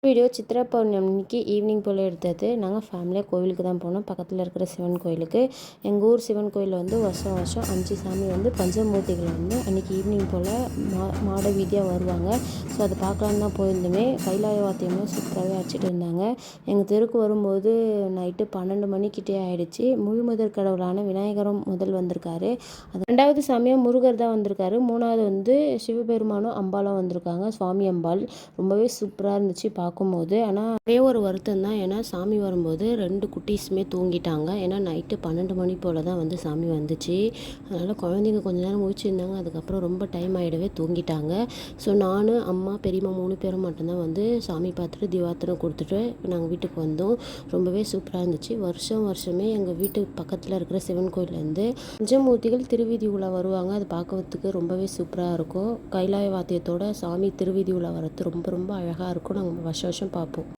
Video Chitra Pournami அன்னைக்கு evening போல் எடுத்தது. நாங்கள் ஃபேமிலியாக கோவிலுக்கு தான் போனோம், பக்கத்தில் இருக்கிற சிவன் கோயிலுக்கு. எங்கள் ஊர் சிவன் கோயிலில் வந்து வருஷம் 5 சாமி வந்து பஞ்சமூர்த்திகள் வந்து அன்றைக்கி ஈவினிங் போல் மாட வீதியாக வருவாங்க. ஸோ அதை பார்க்கலான்னு தான் போயிருந்தோமே. கைலாய வாத்தியமாக சூப்பராகவே அடிச்சிட்டு இருந்தாங்க. எங்கள் தெருக்கு வரும்போது நைட்டு 12 மணிக்கிட்டே ஆகிடுச்சு. முழுமுதற் கடவுளான விநாயகரும் முதல் வந்திருக்காரு. அது 2வது சாமியாக முருகர் தான் வந்திருக்காரு. 3வது வந்து சிவபெருமானும் அம்பாலும் வந்திருக்காங்க, சுவாமி அம்பாள். ரொம்பவே சூப்பராக இருந்துச்சு பார்க்கும்போது. ஆனால் ஒரே ஒரு வருத்தம் தான், ஏன்னா சாமி வரும்போது 2 குட்டீஸுமே தூங்கிட்டாங்க. ஏன்னா நைட்டு 12 மணி போல் தான் வந்து சாமி வந்துச்சு. அதனால் குழந்தைங்க கொஞ்ச நேரம் முழிச்சிருந்தாங்க. அதுக்கப்புறம் ரொம்ப டைம் ஆகிடவே தூங்கிட்டாங்க. ஸோ நான், அம்மா, பெரியம்மா 3 பேரும் மட்டும்தான் வந்து சாமி பார்த்துட்டு திவாத்திரம் கொடுத்துட்டு நாங்கள் வீட்டுக்கு வந்தோம். ரொம்பவே சூப்பராக இருந்துச்சு. வருஷமே எங்கள் வீட்டு பக்கத்தில் இருக்கிற சிவன் கோயிலேருந்து பஞ்சமூர்த்திகள் திருவீதி உலா வருவாங்க. அது பார்க்கறதுக்கு ரொம்பவே சூப்பராக இருக்கும். கைலாய வாத்தியத்தோட சாமி திருவீதி உலா வரது ரொம்ப ரொம்ப அழகாக இருக்கும். நாங்கள் வருஷம் பார்ப்போம்.